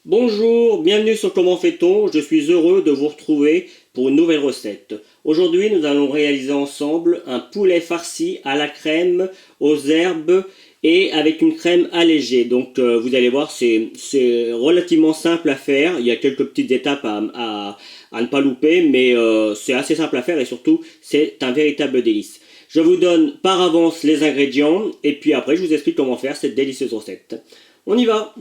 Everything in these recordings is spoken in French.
Bonjour, bienvenue sur Comment fait-on. Je suis heureux de vous retrouver pour une nouvelle recette. Aujourd'hui, nous allons réaliser ensemble un poulet farci à la crème, aux herbes et avec une crème allégée. Donc vous allez voir, c'est relativement simple à faire. Il y a quelques petites étapes à ne pas louper, mais c'est assez simple à faire et surtout, c'est un véritable délice. Je vous donne par avance les ingrédients et puis après, je vous explique comment faire cette délicieuse recette. On y va!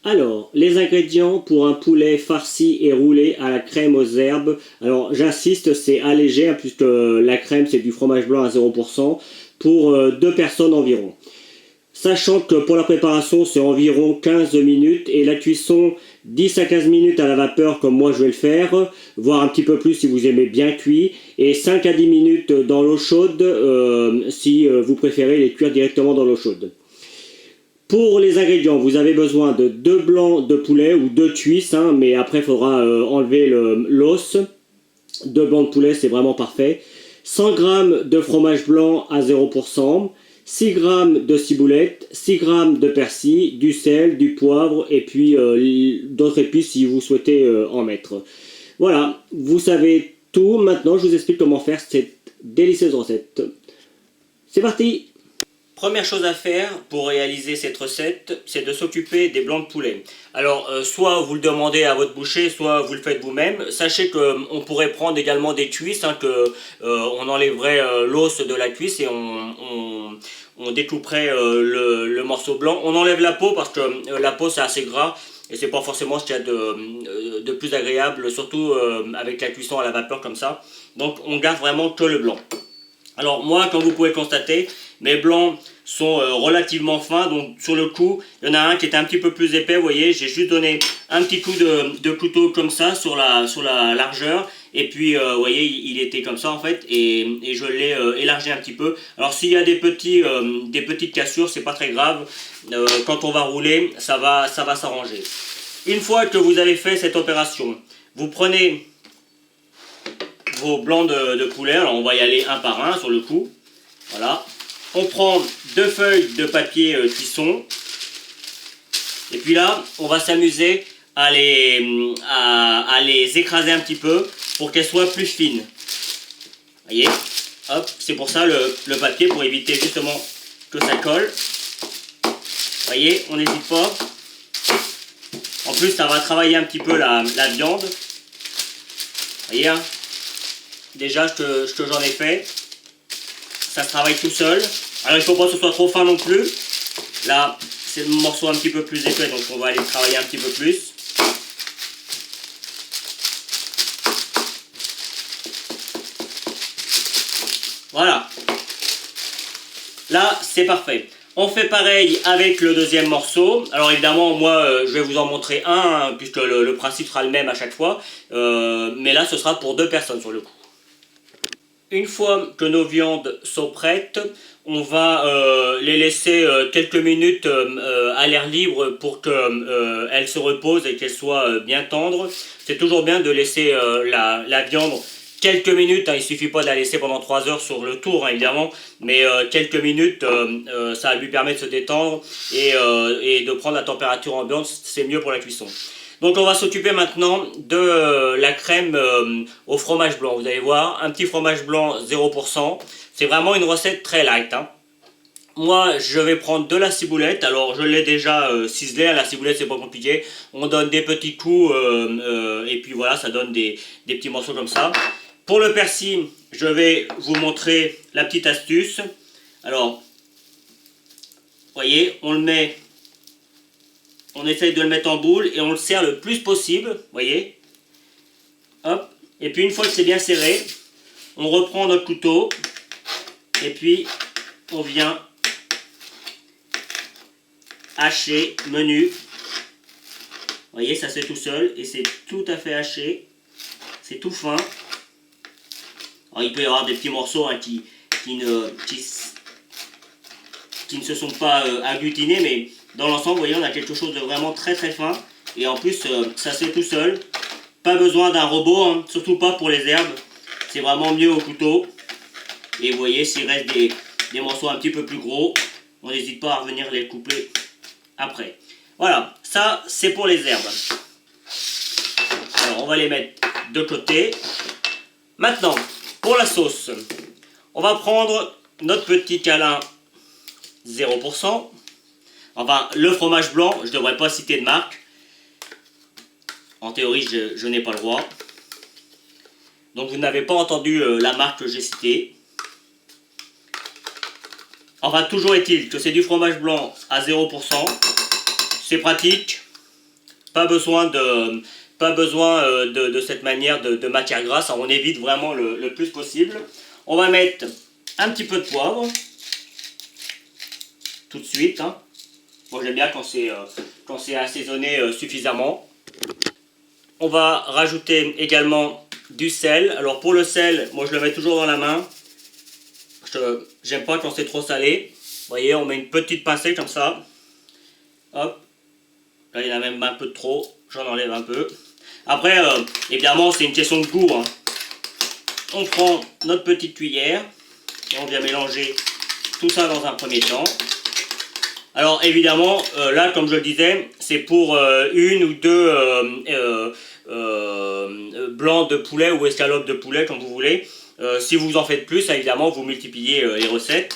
Alors, les ingrédients pour un poulet farci et roulé à la crème aux herbes. Alors, j'insiste, c'est allégé, hein, puisque la crème, c'est du fromage blanc à 0% pour deux personnes environ. Sachant que pour la préparation, c'est environ 15 minutes et la cuisson 10 à 15 minutes à la vapeur, comme moi je vais le faire, voire un petit peu plus si vous aimez bien cuit, et 5 à 10 minutes dans l'eau chaude si vous préférez les cuire directement dans l'eau chaude. Pour les ingrédients, vous avez besoin de 2 blancs de poulet ou 2 cuisses, hein, mais après il faudra enlever l'os. 2 blancs de poulet, c'est vraiment parfait. 100 g de fromage blanc à 0%, 6 g de ciboulette, 6 g de persil, du sel, du poivre et puis d'autres épices si vous souhaitez en mettre. Voilà, vous savez tout. Maintenant, je vous explique comment faire cette délicieuse recette. C'est parti! Première chose à faire pour réaliser cette recette, c'est de s'occuper des blancs de poulet. Alors, soit vous le demandez à votre boucher, soit vous le faites vous-même. Sachez qu'on pourrait prendre également des cuisses, hein, on enlèverait l'os de la cuisse et on découperait le morceau blanc. On enlève la peau parce que la peau c'est assez gras et c'est pas forcément ce qu'il y a de plus agréable, surtout avec la cuisson à la vapeur comme ça. Donc on garde vraiment que le blanc. Alors moi, comme vous pouvez constater, mes blancs sont relativement fins, donc sur le coup, il y en a un qui était un petit peu plus épais, vous voyez, j'ai juste donné un petit coup de couteau comme ça sur la largeur, et puis vous voyez, il était comme ça en fait, et je l'ai élargi un petit peu. Alors s'il y a des petites cassures, c'est pas très grave, quand on va rouler, ça va s'arranger. Une fois que vous avez fait cette opération, vous prenez vos blancs de poulet, alors on va y aller un par un sur le coup, voilà. On prend 2 feuilles de papier cuisson, et puis là, on va s'amuser à les écraser un petit peu pour qu'elles soient plus fines. Vous voyez, hop, c'est pour ça le papier, pour éviter justement que ça colle. Vous voyez, on n'hésite pas. En plus, ça va travailler un petit peu la viande. Vous voyez, hein, déjà ce que j'en ai fait, ça se travaille tout seul. Alors il ne faut pas que ce soit trop fin non plus. Là, c'est le morceau un petit peu plus épais, donc on va aller travailler un petit peu plus. Voilà. Là, c'est parfait. On fait pareil avec le deuxième morceau. Alors évidemment, moi, je vais vous en montrer un, hein, puisque le principe sera le même à chaque fois. Mais là, ce sera pour 2 personnes sur le coup. Une fois que nos viandes sont prêtes, on va les laisser quelques minutes à l'air libre pour qu'elles se reposent et qu'elles soient bien tendres. C'est toujours bien de laisser la viande quelques minutes, hein, il ne suffit pas de la laisser pendant 3 heures sur le tour, hein, évidemment, mais quelques minutes, ça lui permet de se détendre et de prendre la température ambiante, c'est mieux pour la cuisson. Donc on va s'occuper maintenant de la crème au fromage blanc. Vous allez voir, un petit fromage blanc 0%. C'est vraiment une recette très light, hein. Moi, je vais prendre de la ciboulette. Alors, je l'ai déjà ciselée. La ciboulette, c'est pas compliqué. On donne des petits coups et puis voilà, ça donne des petits morceaux comme ça. Pour le persil, je vais vous montrer la petite astuce. Alors, vous voyez, on essaye de le mettre en boule et on le serre le plus possible, vous voyez. Hop. Et puis une fois que c'est bien serré, on reprend notre couteau et puis on vient hacher menu. Vous voyez, ça se fait tout seul et c'est tout à fait haché. C'est tout fin. Alors il peut y avoir des petits morceaux, hein, qui ne se sont pas agglutinés, mais dans l'ensemble, vous voyez, on a quelque chose de vraiment très très fin. Et en plus, ça se fait tout seul. Pas besoin d'un robot, hein, surtout pas pour les herbes. C'est vraiment mieux au couteau. Et vous voyez, s'il reste des morceaux un petit peu plus gros, on n'hésite pas à revenir les couper après. Voilà, Ça, c'est pour les herbes. Alors, on va les mettre de côté. Maintenant, pour la sauce, on va prendre notre petit câlin 0%. Enfin, le fromage blanc, je ne devrais pas citer de marque. En théorie, je n'ai pas le droit. Donc, vous n'avez pas entendu la marque que j'ai citée. Enfin, toujours est-il que c'est du fromage blanc à 0%. C'est pratique. Pas besoin de cette manière de matière grasse. On évite vraiment le plus possible. On va mettre un petit peu de poivre. Tout de suite. Hein. Moi, j'aime bien quand c'est assaisonné suffisamment. On va rajouter également du sel. Alors, pour le sel, moi, je le mets toujours dans la main. J'aime pas quand c'est trop salé. Vous voyez, on met une petite pincée comme ça. Hop. Là, il y en a même un peu de trop. J'en enlève un peu. Après, évidemment, c'est une question de goût. Hein. On prend notre petite cuillère. Et on vient mélanger tout ça dans un premier temps. Alors, évidemment, là, comme je le disais, c'est pour une ou deux blancs de poulet ou escalopes de poulet, comme vous voulez. Si vous en faites plus, évidemment, vous multipliez les recettes,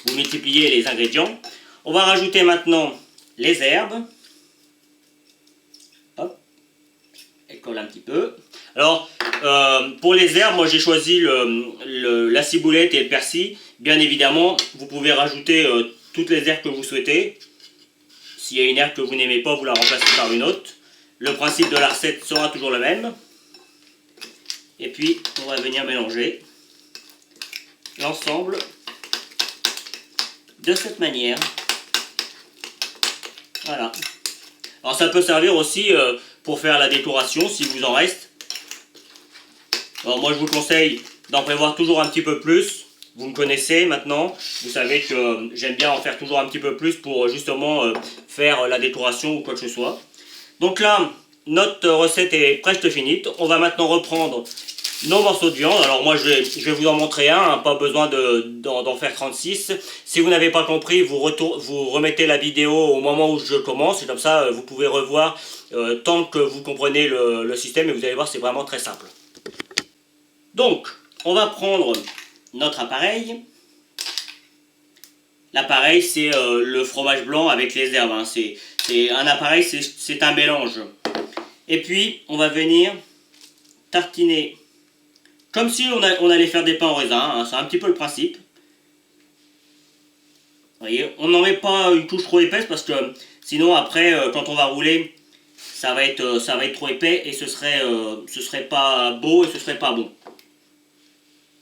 vous multipliez les ingrédients. On va rajouter maintenant les herbes. Hop, elles collent un petit peu. Alors, pour les herbes, moi j'ai choisi la ciboulette et le persil. Bien évidemment, vous pouvez rajouter toutes les herbes que vous souhaitez. S'il y a une herbe que vous n'aimez pas, vous la remplacez par une autre. Le principe de la recette sera toujours le même. Et puis, on va venir mélanger l'ensemble de cette manière. Voilà. Alors ça peut servir aussi pour faire la décoration si vous en reste. Alors moi je vous conseille d'en prévoir toujours un petit peu plus. Vous me connaissez maintenant, vous savez que j'aime bien en faire toujours un petit peu plus pour justement faire la décoration ou quoi que ce soit. Donc là, notre recette est presque finie. On va maintenant reprendre nos morceaux de viande. Alors moi je vais vous en montrer un, hein, pas besoin d'en faire 36. Si vous n'avez pas compris, vous remettez la vidéo au moment où je commence, et comme ça vous pouvez revoir tant que vous comprenez le système, et vous allez voir, c'est vraiment très simple. Donc, on va prendre notre appareil. L'appareil, c'est le fromage blanc avec les herbes. Hein. C'est un appareil, c'est un mélange. Et puis, on va venir tartiner comme si on allait faire des pains au raisin, hein, c'est un petit peu le principe. Vous voyez, on n'en met pas une couche trop épaisse parce que sinon après, quand on va rouler, ça va être trop épais et ce serait pas beau et ce serait pas bon.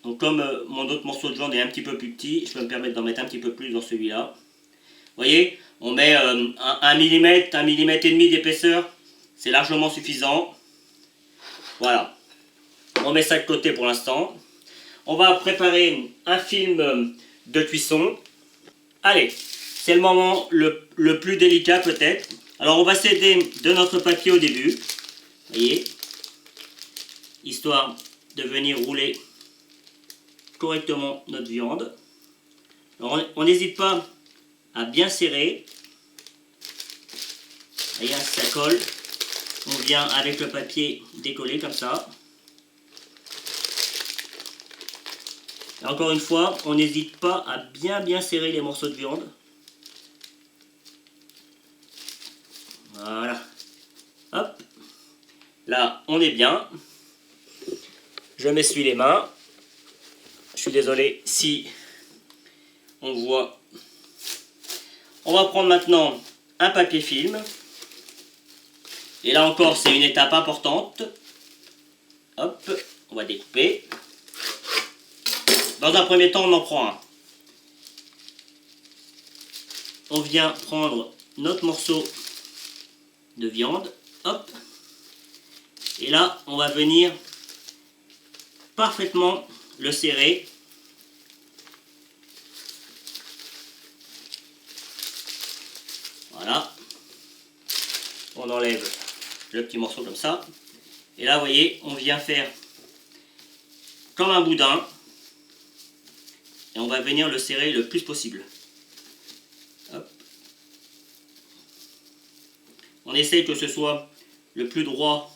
Donc comme mon autre morceau de viande est un petit peu plus petit, je peux me permettre d'en mettre un petit peu plus dans celui-là. Vous voyez, on met 1 millimètre, 1 millimètre et demi d'épaisseur, c'est largement suffisant. Voilà. On met ça de côté pour l'instant. On va préparer un film de cuisson. Allez, c'est le moment le plus délicat peut-être. Alors on va s'aider de notre papier au début. Vous voyez, histoire de venir rouler correctement notre viande. Alors on n'hésite pas à bien serrer. Vous voyez, ça colle. On vient avec le papier décoller comme ça. Et encore une fois, on n'hésite pas à bien serrer les morceaux de viande. Voilà. Hop. Là, on est bien. Je m'essuie les mains. Je suis désolé si on voit. On va prendre maintenant un papier film. Et là encore, c'est une étape importante. Hop, on va découper. Dans un premier temps, on en prend un. On vient prendre notre morceau de viande. Hop. Et là, on va venir parfaitement le serrer. Voilà. On enlève le petit morceau comme ça. Et là, vous voyez, on vient faire comme un boudin. Et on va venir le serrer le plus possible. Hop. On essaye que ce soit le plus droit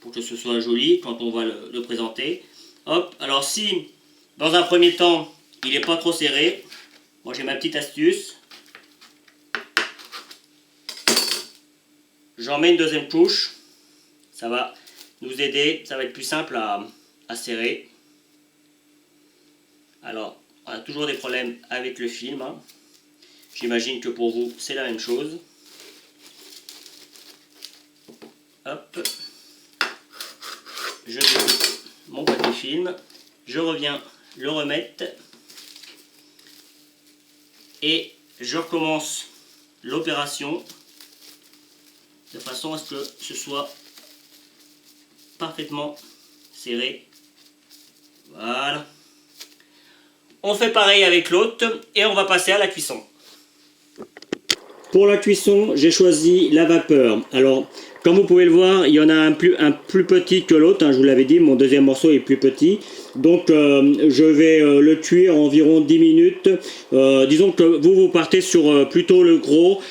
pour que ce soit joli quand on va le présenter. Hop, alors si dans un premier temps il n'est pas trop serré, moi j'ai ma petite astuce. J'en mets une deuxième couche, ça va nous aider, ça va être plus simple à serrer. Alors, on a toujours des problèmes avec le film, hein. J'imagine que pour vous c'est la même chose. Hop, je découpe mon papier film, je reviens le remettre et je recommence l'opération de façon à ce que ce soit parfaitement serré. Voilà. On fait pareil avec l'autre et on va passer à la cuisson. Pour la cuisson, j'ai choisi la vapeur. Alors, comme vous pouvez le voir, il y en a un plus petit que l'autre, hein, je vous l'avais dit, mon deuxième morceau est plus petit. Donc, je vais le cuire environ 10 minutes. Disons que vous partez sur plutôt le gros.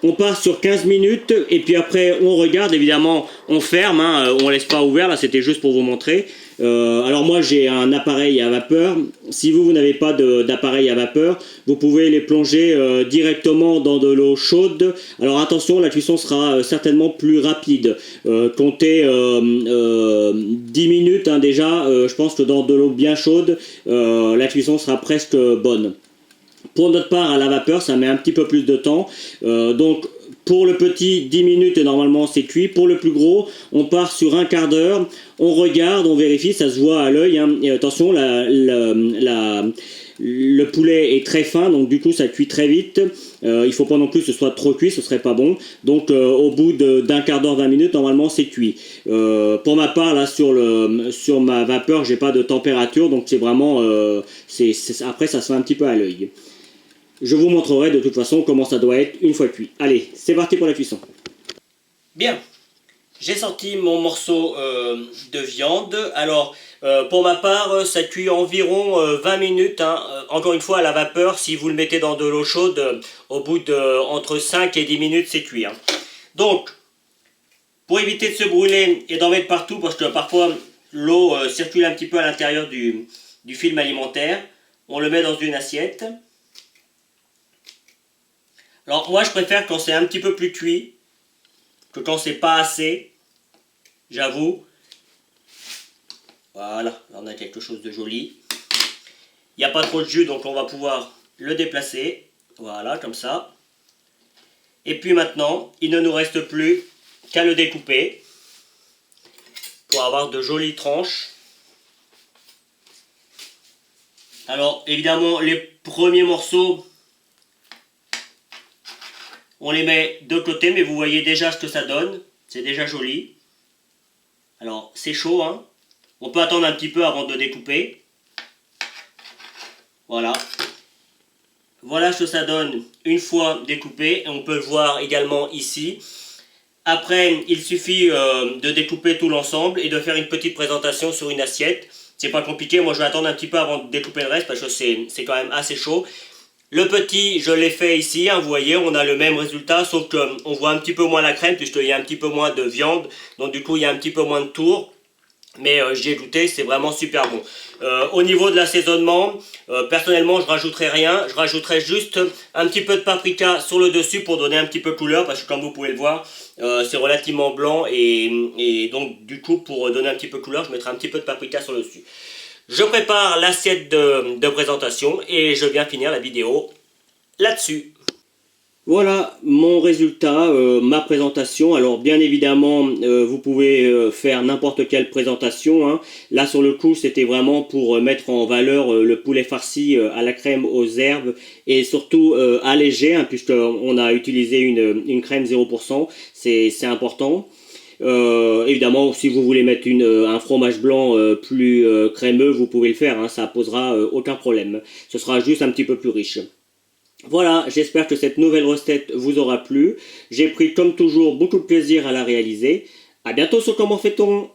On part sur 15 minutes et puis après on regarde, évidemment on ferme, hein, on laisse pas ouvert, là c'était juste pour vous montrer. Alors moi j'ai un appareil à vapeur, si vous n'avez pas d'appareil à vapeur, vous pouvez les plonger directement dans de l'eau chaude. Alors attention, la cuisson sera certainement plus rapide, comptez 10 minutes hein, déjà, je pense que dans de l'eau bien chaude, la cuisson sera presque bonne. Pour notre part, à la vapeur, ça met un petit peu plus de temps. Donc, pour le petit, 10 minutes, normalement, c'est cuit. Pour le plus gros, on part sur un quart d'heure. On regarde, on vérifie, ça se voit à l'œil. Hein. Et attention, le poulet est très fin, donc du coup, ça cuit très vite. Il ne faut pas non plus que ce soit trop cuit, ce serait pas bon. Donc, au bout d'un quart d'heure, 20 minutes, normalement, c'est cuit. Pour ma part, là, sur ma vapeur, j'ai pas de température, donc c'est vraiment... après, ça se fait un petit peu à l'œil. Je vous montrerai de toute façon comment ça doit être une fois cuit. Allez, c'est parti pour la cuisson. Bien, j'ai sorti mon morceau de viande. Alors, pour ma part, ça cuit environ 20 minutes. Hein. Encore une fois, à la vapeur, si vous le mettez dans de l'eau chaude, au bout entre 5 et 10 minutes, c'est cuit. Hein. Donc, pour éviter de se brûler et d'en mettre partout, parce que parfois l'eau circule un petit peu à l'intérieur du film alimentaire, on le met dans une assiette. Alors moi je préfère quand c'est un petit peu plus cuit que quand c'est pas assez, j'avoue. Voilà, là on a quelque chose de joli. Il n'y a pas trop de jus donc on va pouvoir le déplacer. Voilà, comme ça. Et puis maintenant, il ne nous reste plus qu'à le découper pour avoir de jolies tranches. Alors évidemment les premiers morceaux, on les met de côté, mais vous voyez déjà ce que ça donne. C'est déjà joli. Alors, c'est chaud, hein. On peut attendre un petit peu avant de découper. Voilà. Voilà ce que ça donne une fois découpé. On peut le voir également ici. Après, il suffit de découper tout l'ensemble et de faire une petite présentation sur une assiette. C'est pas compliqué. Moi, je vais attendre un petit peu avant de découper le reste parce que c'est quand même assez chaud. Le petit, je l'ai fait ici, hein, vous voyez, on a le même résultat, sauf qu'on voit un petit peu moins la crème, puisqu'il y a un petit peu moins de viande, donc du coup il y a un petit peu moins de tours, mais j'y ai goûté, c'est vraiment super bon. Au niveau de l'assaisonnement, personnellement je rajouterai rien, je rajouterai juste un petit peu de paprika sur le dessus pour donner un petit peu de couleur, parce que comme vous pouvez le voir, c'est relativement blanc, et donc du coup pour donner un petit peu de couleur, je mettrai un petit peu de paprika sur le dessus. Je prépare l'assiette de présentation et je viens finir la vidéo là-dessus. Voilà mon résultat, ma présentation. Alors bien évidemment, vous pouvez faire n'importe quelle présentation. Hein. Là sur le coup, c'était vraiment pour mettre en valeur le poulet farci à la crème aux herbes et surtout allégé, hein, puisqu'on a utilisé une crème 0%, c'est important. Évidemment, si vous voulez mettre un fromage blanc plus crémeux, vous pouvez le faire, hein, ça posera aucun problème. Ce sera juste un petit peu plus riche. Voilà, j'espère que cette nouvelle recette vous aura plu. J'ai pris comme toujours beaucoup de plaisir à la réaliser. À bientôt sur Comment fait-on ?